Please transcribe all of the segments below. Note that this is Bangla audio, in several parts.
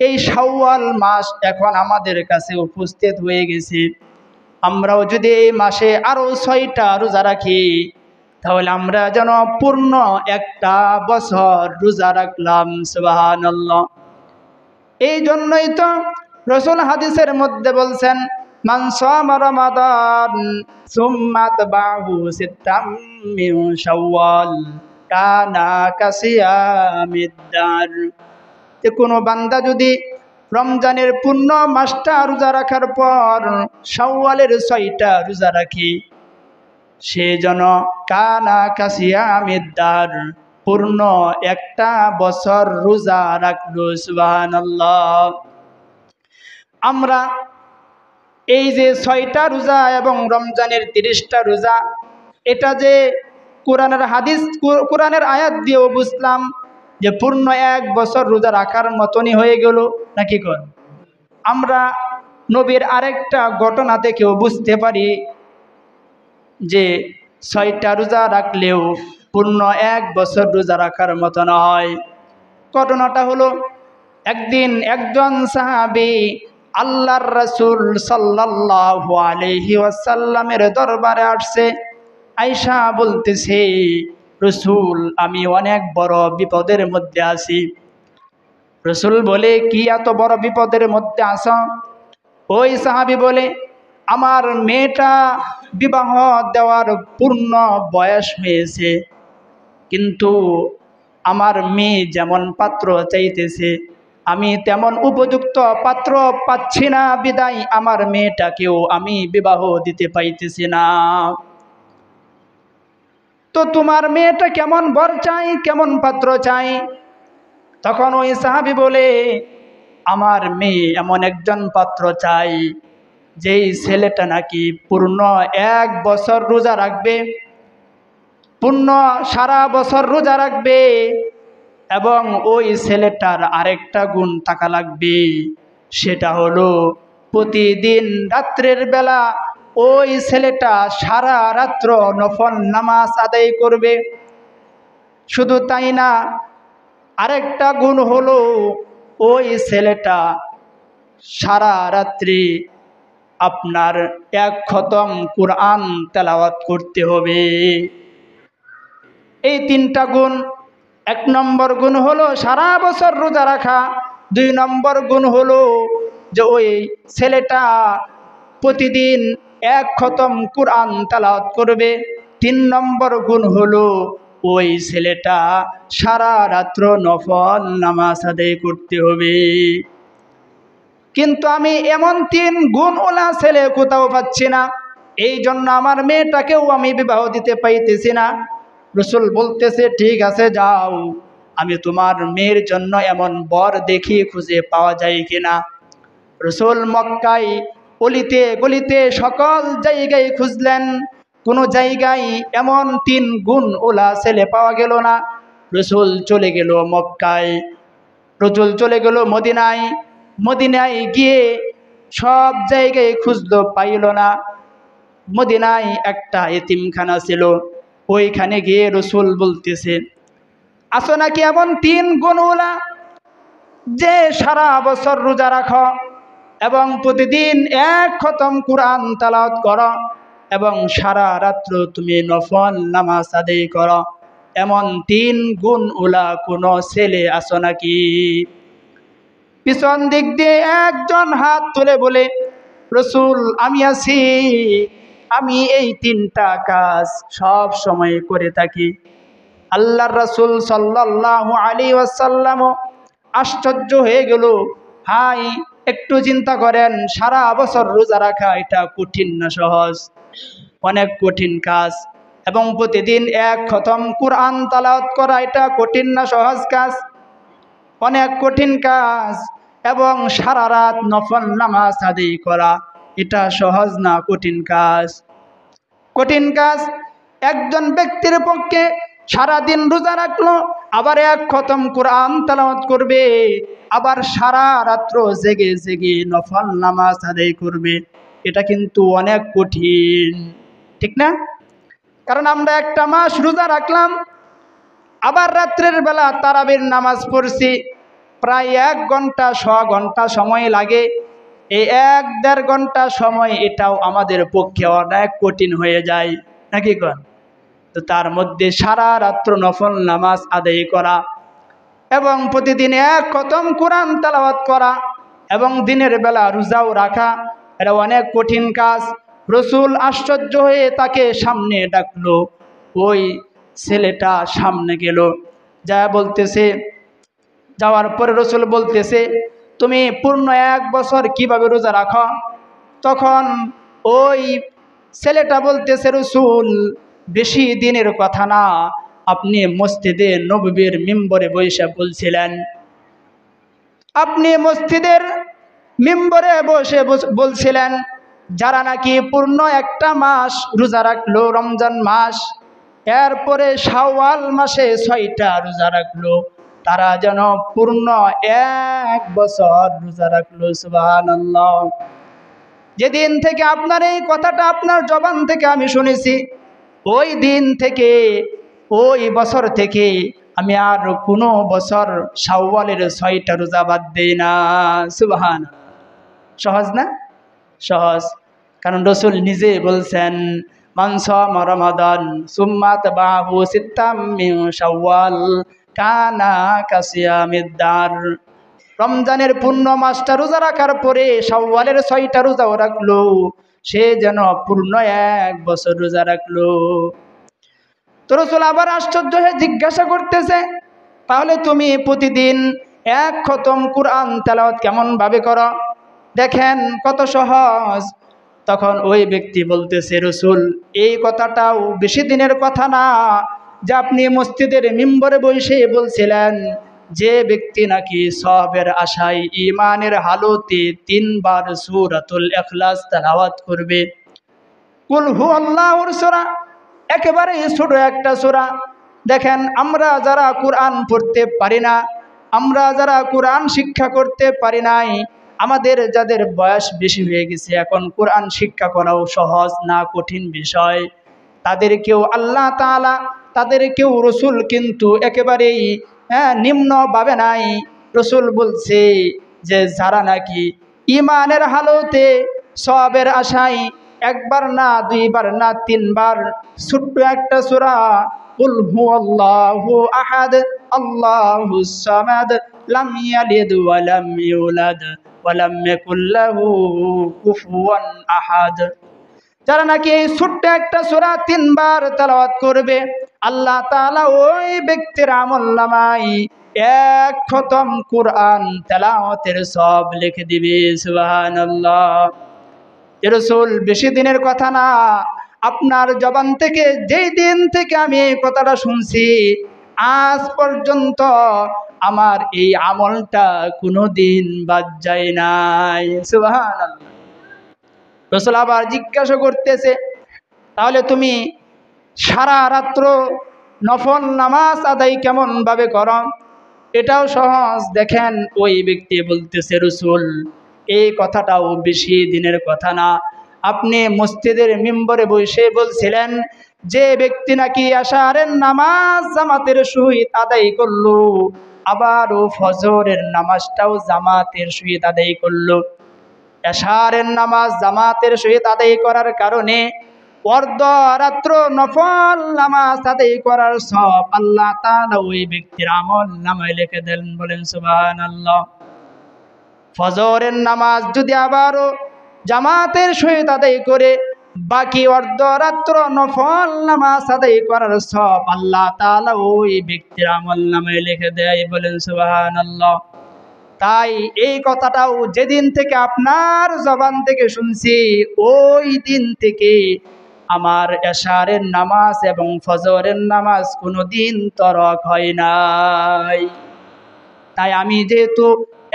এই শাওয়াল মাস এখন আমাদের কাছে উপস্থিত হয়ে গেছে। আমরাও যদি এই মাসে আরো 6টা রোজা রাখি, তাহলে আমরা যেন পূর্ণ একটা বছর রোজা রাখলাম। সুবহানাল্লাহ। এই জন্যই তো রাসূল হাদিসের মধ্যে বলছেন, মান সামা রমাদান সুম্মা তাবাহু সিত্তাম মিন শাওয়াল কানা কাসিয়ামিদ দার। যে কোনো বান্দা যদি রমজানের পূর্ণ মাসটা রোজা রাখার পর শাওয়ালের 6টা রোজা রাখে, সে যেন কানা কাসিয়ামিদ দার, পূর্ণ একটা বছর রোজা রাখলো। সুবহানাল্লাহ। আমরা এই যে 6টা রোজা এবং রমজানের 30টা রোজা, এটা যে কোরআনের আয়াত দিয়েও বুঝলাম যে পূর্ণ এক বছর রোজা রাখার মতনই হয়ে গেল নাকি কোন। আমরা নবীর আরেকটা ঘটনা থেকেও বুঝতে পারি যে 6টা রোজা রাখলেও পূর্ণ এক বছর রোজা রাখার মতন হয়। ঘটনাটা হলো, একদিন একজন সাহাবী আল্লাহর রাসূল সাল্লাল্লাহু আলাইহি ওয়াসাল্লামের দরবারে আসছে। আয়েশা বলতেছে, রাসূল, আমি অনেক বড় বিপদের মধ্যে আছি। রাসূল বলে, কি এত বড় বিপদের মধ্যে আছো? ওই সাহাবী বলে, আমার মেয়েটা বিবাহ দেওয়ার পূর্ণ বয়স হয়েছে, কিন্তু আমার মেয়ে যেমন পাত্র চাইতেছে আমি তেমন উপযুক্ত পাত্র পাচ্ছি না, বিদায় আমার মেয়েটাকেও আমি বিবাহ দিতে পাইতেছি না। তো তোমার মেয়েটা কেমন বর চাই, কেমন পাত্র চাই? তখন ওই সাহাবী বলে, আমার মেয়ে এমন একজন পাত্র চাই যেই ছেলেটা নাকি পূর্ণ এক বছর রোজা রাখবে, পূর্ণ সারা বছর রোজা রাখবে, এবং ওই ছেলেটার আরেকটা গুণ থাকা লাগবে, সেটা হলো প্রতিদিন রাত্রের বেলা ওই ছেলেটা সারা রাত্র নফল নামাজ আদায় করবে। শুধু তাই না, আরেকটা গুণ হলো ওই ছেলেটা সারা রাত্রি আপনার 1 খতম কোরআন তেলাওয়াত করতে হবে। এই 3টা গুণ। 1 নম্বর গুণ হলো সারা বছর রোজা রাখা। 2 নম্বর গুণ হলো যে ওই ছেলেটা প্রতিদিন 1 খতম কোরআন তেলাওয়াত করবে। 3 নম্বর গুণ হলো ওই ছেলেটা সারা রাত্র নফল নামাজ আদায় করতে হবে। কিন্তু আমি এমন 3 গুণওয়ালা ছেলে কোথাও পাচ্ছি না, এই জন্য আমার মেয়েটাকেও আমি বিবাহ দিতে পাইতেছি না। রাসূল বলতেছে, ঠিক আছে, যাও, আমি তোমার মেয়ের জন্য এমন বর দেখি খুঁজে পাওয়া যায় কিনা। রাসূল মক্কায় অলিতে গলিতে সকল জায়গায় খুঁজলেন, কোনো জায়গায় এমন 3 গুণওয়ালা ছেলে পাওয়া গেল না। রাসূল চলে গেল মক্কায়, রাসূল চলে গেল মদিনায়। মদিনায় গিয়ে সব জায়গায় খুঁজলো, পাইল না। মদিনায় একটা এতিমখানা ছিল, ওইখানে গিয়ে রাসূল বলতেছে, আসো নাকি এমন 3 গুণওয়ালা যে সারা বছর রোজা রাখো এবং প্রতিদিন 1 খতম কোরআন তেলাওয়াত করো এবং সারা রাত্র তুমি নফল নামাজ আদায় করো, এমন 3 গুণওয়ালা কোনো ছেলে আসো নাকি? পিছন দিক দিয়ে একজন হাত তুলে বলে, রাসূল, আমি আছি, আমি এই 3টা কাজ সব সময় করে থাকি। আল্লাহর রাসূল সাল্লাল্লাহু আলাইহি ওয়াসাল্লাম আশ্চর্য হয়ে গেল। হাই, একটু চিন্তা করেন, সারা বছর রোজা রাখা এটা কঠিন না সহজ? অনেক কঠিন কাজ। এবং প্রতিদিন 1 খতম কোরআন তেলাওয়াত করা এটা কঠিন না সহজ কাজ? অনেক কঠিন কাজ। এবং সারা রাত নফল নামাজ আদায় করা এটা সহজ না কঠিন কাজ? কঠিন কাজ। একজন ব্যক্তির পক্ষে সারা দিন রোজা রাখলো, আবার 1 খতম কোরআন তেলাওয়াত করবে, আবার সারা রাত্র জেগে জেগে নফল নামাজ আদায় করবে, এটা কিন্তু অনেক কঠিন, ঠিক না? কারণ আমরা একটা মাস রোজা রাখলাম, আবার রাত্রের বেলা তারাবির নামাজ পড়ছি, প্রায় 1 ঘন্টা 100 ঘন্টা সময় লাগে। এই 1-1.5 ঘন্টা সময় এটাও আমাদের পক্ষে অনেক কঠিন হয়ে যায় নাকি কোন? তো তার মধ্যে সারা রাত্র নফল নামাজ আদায় করা এবং প্রতিদিন 1 খতম কোরআন তেলাওয়াত করা এবং দিনের বেলা রোজাও রাখা, এটা অনেক কঠিন কাজ। রসুল আশ্চর্য হয়ে তাকে সামনে ডাকলো। ওই ছেলেটা সামনে গেল, যা বলতেছে, যাওয়ার পরে রসুল বলতেছে, তুমি পূর্ণ 1 বছর কিভাবে রোজা রাখো? তখন ওই ছেলেটা বলতেছে, রসুল বেশি দিনের কথা না, আপনি মসজিদে নববীর মিম্বরে বসে বলছিলেন, আপনি মসজিদের মিম্বরে বসে বলছিলেন যারা নাকি পূর্ণ 1টা মাস রোজা রাখলো, রমজান মাস, এরপরে শাওয়াল মাসে 6টা রোজা রাখলো, তারা যেন পূর্ণ 1 বছর রোজা রাখলো। সুবহানাল্লাহ। যেদিন থেকে আপনার এই কথাটা আপনার জবান থেকে আমি শুনেছি, ওই দিন থেকে, ওই বছর থেকে আমি আর কোনো বছর শাওয়ালের 6টা রোজা বাদ দেই না। সুবহানাল্লাহ। সহজ না? সহজ। কারণ রসুল নিজে বলছেন, মান সামা রমাদান সুম্মা তাবাহু সিত্তাম মিন শাওয়াল কানা কাসিয়ামিদ দার। রমজানের পূর্ণ মাসটা রোজা রাখার পরে শাওয়ালের 6টা রোজাও রাখলো, সে যেন পূর্ণ 1 বছর রোজা রাখলো। তো রসুল আবার আশ্চর্য হয়ে জিজ্ঞাসা করতেছে, তাহলে তুমি প্রতিদিন 1 খতম কোরআন তেলাওয়াত কেমন ভাবে করো? দেখেন কত সহজ। তখন ওই ব্যক্তি বলতেছে, রসুল এই কথাটাও বেশি দিনের কথা না, যে আপনি মসজিদের মিম্বরে বসে বলছিলেন যে ব্যক্তি নাকি সওয়াবের আশায় ঈমানের হালতে 3 বার সূরাতুল ইখলাস তেলাওয়াত করবে। কুল হুয়াল্লাহুর সূরা, একেবারে ছোট একটা সূরা। দেখেন আমরা যারা কোরআন পড়তে পারি না, আমরা যারা কোরআন শিক্ষা করতে পারি নাই, আমাদের যাদের বয়স বেশি হয়ে গেছে, এখন কোরআন শিক্ষা করাও সহজ না, কঠিন বিষয়। তাদেরকেও আল্লাহ তাআলা, তাদেরকেও রসুল কিন্তু একেবারেই নিম্ন ভাবে নাই। রসুল বলছে যে যারা নাকি ঈমানের হালতে সওয়াবের আশায় 1 বার না 2 বার না 3 বার ছোট্ট একটা সূরা কুল হুয়াল্লাহু আহাদ আল্লাহুস সামাদ লাম ইয়ালিদ ওয়া লাম ইউলাদ ওয়া লাম ইয়াকুল লাহু কুফুয়ান আহাদ, যারা নাকি এই ছোট্ট একটা সূরা 3 বার তেলাওয়াত করবে, আল্লাহ তাআলা ওই ব্যক্তির আমলনামায় 1 খতম কোরআন তেলাওয়াতের সওয়াব লিখে দিবে। সুবহানাল্লাহ। রাসূল বেশি দিনের কথা না, আপনার জবান থেকে যেই দিন থেকে আমি এই কথাটা শুনছি আজ পর্যন্ত আমার এই আমলটা কোনোদিন বাদ যায় নাই। সুবহানাল্লাহ। রাসূল আবার জিজ্ঞাসা করতেছে, তাহলে তুমি সারা রাত্র নফল নামাজ আদায় কেমন ভাবে করো? এটাও সহজ। দেখেন ওই ব্যক্তি বলতেছে, রসুল এই কথাটাও বেশি দিনের কথা না, আপনি মসজিদের মিম্বরে বসে বলছিলেন যে ব্যক্তি নাকি আশারের নামাজ জামাতের সহিত আদায় করলো, আবারও ফজরের নামাজটাও জামাতের সহিত আদায় করলো। এশারের নামাজ জামাতের সহিত আদায় করার কারণে অর্ধরাত্র নফল নামাজ আদায় করার সব আল্লাহ তাআলা ওই ব্যক্তির আমল নামায় লিখে দেন। বলেন সুবহানাল্লাহ। ফজরের নামাজ যদি আবারও জামাতের সহিত আদায় করে বাকি অর্ধরাত্র নফল নামাজ আদায় করার সব আল্লাহ তাআলা ওই ব্যক্তির আমল নামায় লিখে দেয়। বলেন সুবহানাল্লাহ। তাই এই কথাটাও যেদিন থেকে আপনার জবান থেকে শুনছি, ওই দিন থেকে আমার এশারের নামাজ এবং ফজরের নামাজ কোনোদিন তরক হয় নাই। তাই আমি যেহেতু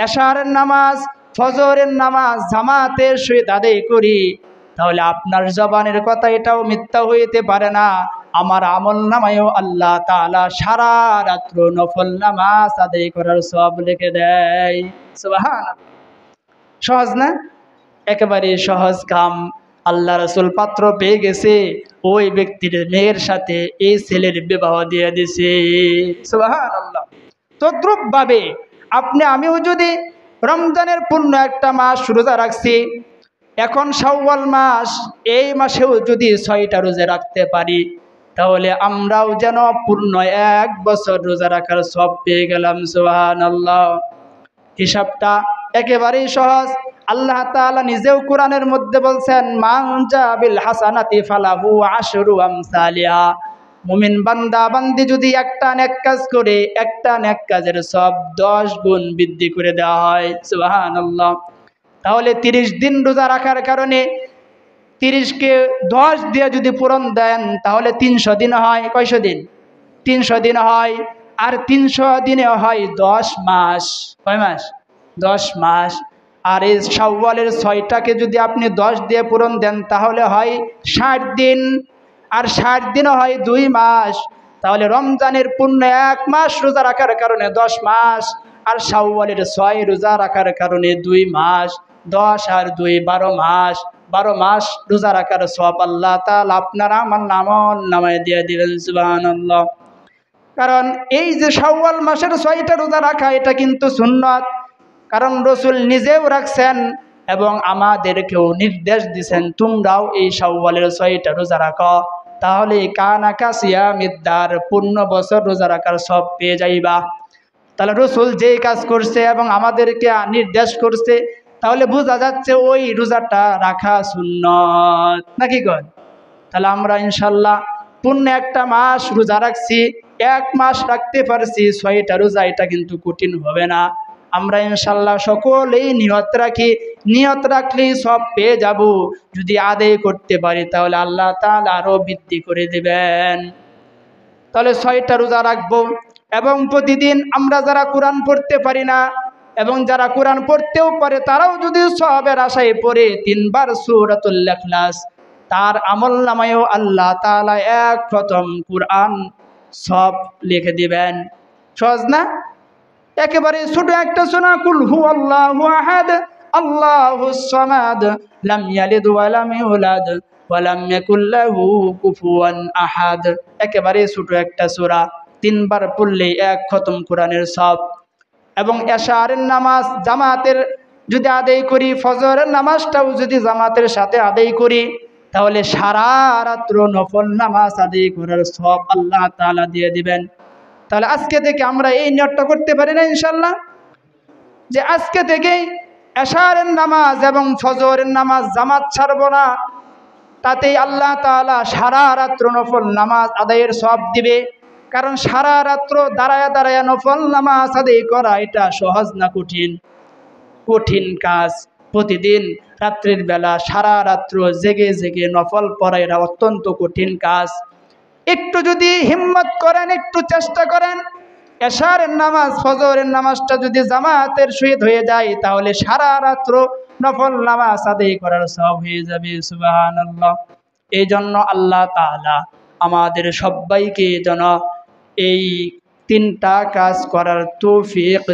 এশারের নামাজ ফজরের নামাজ জামাতের সহিত আদায় করি, তাহলে আপনার জবানের কথা এটাও মিথ্যা হইতে পারে না, আমার আমল নামায়ও আল্লাহ তাআলা সারা রাত্র নফল নামাজ আদায় করার সওয়াব লিখে দেয়। সুবহানাল্লাহ। সহজ না? একেবারে সহজ কাম। আল্লাহ রাসূল পাত্র পেয়ে গেছে, ওই ব্যক্তির মেয়ের সাথে এই ছেলের বিবাহ দিয়ে দিছে। সুবহানাল্লাহ। তদ্রূপ ভাবে আমিও যদি রমজানের পূর্ণ একটা মাস রোজা রাখছি, এখন শাওয়াল মাস, এই মাসেও যদি 6টা রোজা রাখতে পারি, তাহলে আমরাও যেন পূর্ণ 1 বছর রোজা রাখার সব পেয়ে গেলাম। সুবহানাল্লাহ। হিসাবটা একেবারেই সহজ। আল্লাহ তাআলা নিজেও কোরআনের মধ্যে বলছেন, মান জা বিল হাসানাতি ফালাহু আশরু আমসালিহা। মুমিন বান্দা বান্দি যদি একটা নেক কাজ করে, একটা নেক কাজের সব 10 গুণ বৃদ্ধি করে দেওয়া হয়। সুবহানাল্লাহ। তাহলে 30 দিন রোজা রাখার কারণে 30কে 10 দিয়ে যদি পূরণ দেন, তাহলে 300 দিন হয়। কয়শো দিন? 300 দিন হয়। আর 300 দিনে হয় 10 মাস। কয় মাস? 10 মাস। আর এই শাওয়ালের 6টাকে যদি আপনি 10 দিয়ে পূরণ দেন, তাহলে হয় 60 দিন। আর 60 দিনও হয় 2 মাস। তাহলে রমজানের পূর্ণ 1 মাস রোজা রাখার কারণে 10 মাস, আর শাওয়ালের 6 রোজা রাখার কারণে 2 মাস। 10 আর 2 12 মাস। 12 মাস রোজা রাখার সওয়াব আল্লাহ তাআলা আপনার আমার নামায় দিয়ে দিবেন। সুবহানাল্লাহ। কারণ এই যে শাওয়াল মাসের 6টা রোজা রাখা, এটা কিন্তু সুন্নাত। কারণ রাসূল নিজেও রাখছেন এবং আমাদেরকেও নির্দেশ দিয়েছেন, তোমরাও এই শাওয়ালের 6টা রোজা রাখো, তাহলে কানা কাসিয়ামিদ দার, পূর্ণ বছর রোজা রাখার সব পেয়ে যাইবা। তাহলে রাসূল যেই কাজ করছে এবং আমাদেরকে নির্দেশ করছে, তাহলে বোঝা যাচ্ছে ওই রোজাটা রাখা সুন্নাত, নাকি কন? তাহলে আমরা ইনশাল্লাহ পূর্ণ একটা মাস রোজা রাখছি, 1 মাস রাখতে পারছি 6টা রোজা, এটা কিন্তু কঠিন হবে না। আমরা ইনশাল্লাহ সকলেই নিয়ত রাখি, নিয়ত রাখলেই সব পেয়ে যাব। যদি আদায় করতে পারি, তাহলে আল্লাহ তাআলা আরো বৃদ্ধি করে দেবেন। তাহলে 6টা রোজা রাখবো। এবং প্রতিদিন আমরা যারা কোরআন পড়তে পারি না এবং যারা কোরআন পড়তেও পারে, তারাও যদি সওয়াবের আশায় পড়ে 3 বার সূরাতুল ইখলাস, তার আমলনামায়ও আল্লাহ তাআলা 1 খতম কোরআন সব লিখে দিবেন। সহজ না? একেবারে ছোট একটা সূরা, কুল হুয়াল্লাহু আহাদ আল্লাহুস সামাদ লাম ইয়ালিদ ওয়া লাম ইউলাদ ওয়া লাম ইয়াকুল লাহু কুফুয়ান আহাদ। একেবারে ছোট একটা সূরা, 3 বার পড়লেই 1 খতম কোরআনের সওয়াব। এবং এশারের নামাজ জামাতের যদি আদায় করি, ফজরের নামাজটাও যদি জামাতের সাথে আদায় করি, তাহলে সারা রাত্র নফল নামাজ আদায় করার সওয়াব আল্লাহ তাআলা দিয়ে দিবেন। তাহলে আজকে থেকে আমরা এই নিয়তটা করতে পারি না ইনশাল্লাহ, যে আজকে থেকেই এশারের নামাজ এবং ফজরের নামাজ জামাত ছাড়ব না। তাতেই আল্লাহ তাআলা সারা রাত্র নফল নামাজ আদায়ের সওয়াব দিবে। কারণ সারা রাত্র দাঁড়ায়া দাঁড়ায়া নফল নামাজ আদায় করা, এটা সহজ না কঠিন? কঠিন কাজ। প্রতিদিন রাত্রির বেলা সারা রাত্র জেগে জেগে নফল পড়া, এটা অত্যন্ত কঠিন কাজ। একটু যদি হিম্মত করেন, একটু চেষ্টা করেন, এশারের নামাজ ফজরের নামাজটা যদি জামাতের সহিত হয়ে যায়, তাহলে সারা রাত্র নফল নামাজ আদায় করার সওয়াব হয়ে যাবে। সুবহানাল্লাহ। এই জন্য আল্লাহ তাআলা আমাদের সবাইকে যেন এই 3টা কাজ করার তৌফিক